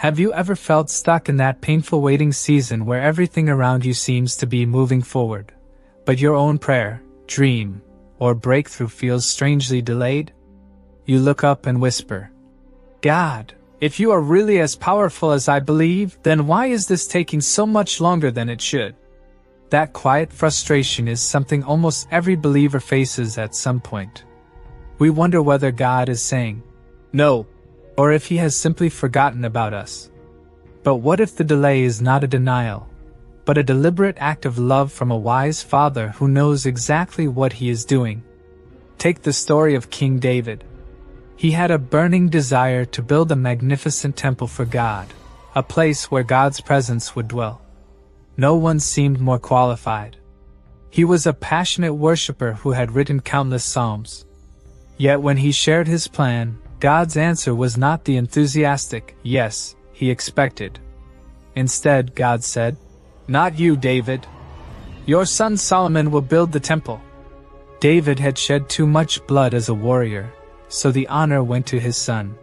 Have you ever felt stuck in that painful waiting season where everything around you seems to be moving forward, but your own prayer, dream, or breakthrough feels strangely delayed? You look up and whisper, "God, if you are really as powerful as I believe, then why is this taking so much longer than it should?" That quiet frustration is something almost every believer faces at some point. We wonder whether God is saying, "No," or if He has simply forgotten about us. But what if the delay is not a denial, but a deliberate act of love from a wise Father who knows exactly what He is doing? Take the story of King David. He had a burning desire to build a magnificent temple for God, a place where God's presence would dwell. No one seemed more qualified. He was a passionate worshiper who had written countless psalms. Yet when he shared his plan, God's answer was not the enthusiastic yes he expected. Instead, God said, "Not you, David. Your son Solomon will build the temple." David had shed too much blood as a warrior, so the honor went to his son.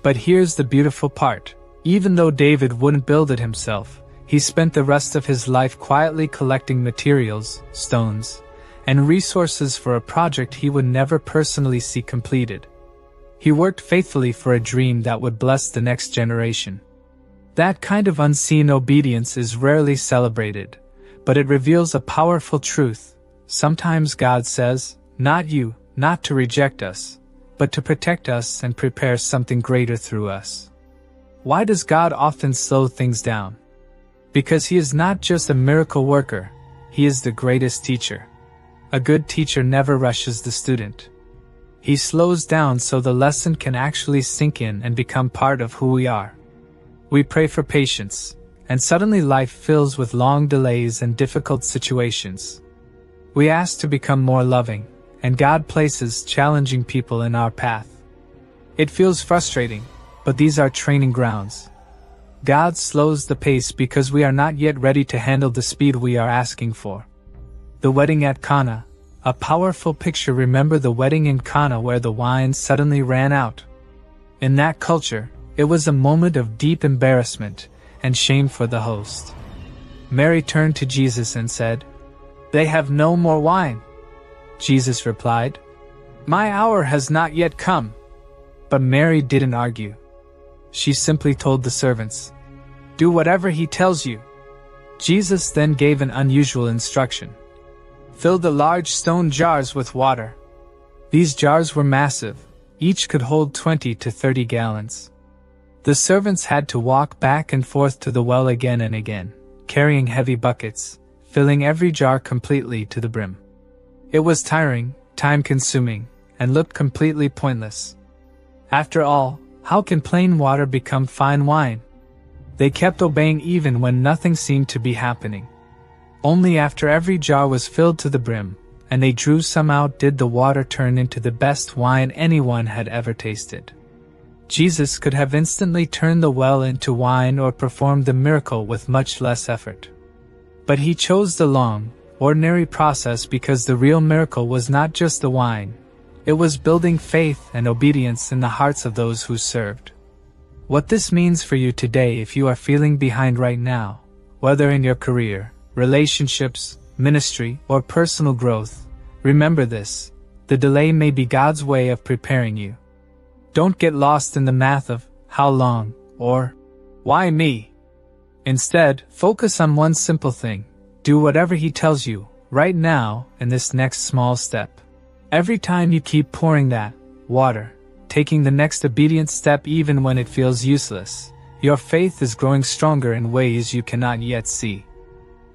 But here's the beautiful part. Even though David wouldn't build it himself, he spent the rest of his life quietly collecting materials, stones, and resources for a project he would never personally see completed. He worked faithfully for a dream that would bless the next generation. That kind of unseen obedience is rarely celebrated, but it reveals a powerful truth. Sometimes God says, "Not you," not to reject us, but to protect us and prepare something greater through us. Why does God often slow things down? Because He is not just a miracle worker, He is the greatest teacher. A good teacher never rushes the student. He slows down so the lesson can actually sink in and become part of who we are. We pray for patience, and suddenly life fills with long delays and difficult situations. We ask to become more loving, and God places challenging people in our path. It feels frustrating, but these are training grounds. God slows the pace because we are not yet ready to handle the speed we are asking for. The wedding at Cana, a powerful picture. Remember the wedding in Cana where the wine suddenly ran out? In that culture, it was a moment of deep embarrassment and shame for the host. Mary turned to Jesus and said, "They have no more wine." Jesus replied, "My hour has not yet come." But Mary didn't argue. She simply told the servants, "Do whatever he tells you." Jesus then gave an unusual instruction. Fill the large stone jars with water. These jars were massive. Each could hold 20 to 30 gallons. The servants had to walk back and forth to the well again and again, carrying heavy buckets, filling every jar completely to the brim. It was tiring, time-consuming, and looked completely pointless. After all, how can plain water become fine wine? They kept obeying even when nothing seemed to be happening. Only after every jar was filled to the brim, and they drew some out, did the water turn into the best wine anyone had ever tasted. Jesus could have instantly turned the well into wine or performed the miracle with much less effort. But He chose the long, ordinary process because the real miracle was not just the wine. It was building faith and obedience in the hearts of those who served. What this means for you today, if you are feeling behind right now, whether in your career, relationships, ministry, or personal growth, remember this: the delay may be God's way of preparing you. Don't get lost in the math of how long or why me. Instead, focus on one simple thing. Do whatever He tells you right now in this next small step. Every time you keep pouring that water, taking the next obedient step even when it feels useless, your faith is growing stronger in ways you cannot yet see.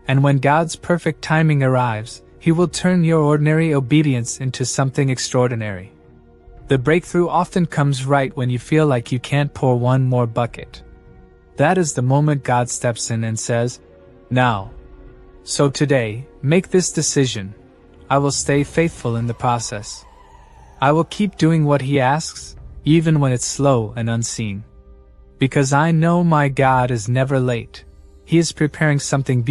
And when God's perfect timing arrives, He will turn your ordinary obedience into something extraordinary. The breakthrough often comes right when you feel like you can't pour one more bucket. That is the moment God steps in and says, "Now." So today, make this decision. I will stay faithful in the process. I will keep doing what He asks, even when it's slow and unseen. Because I know my God is never late. He is preparing something beautiful.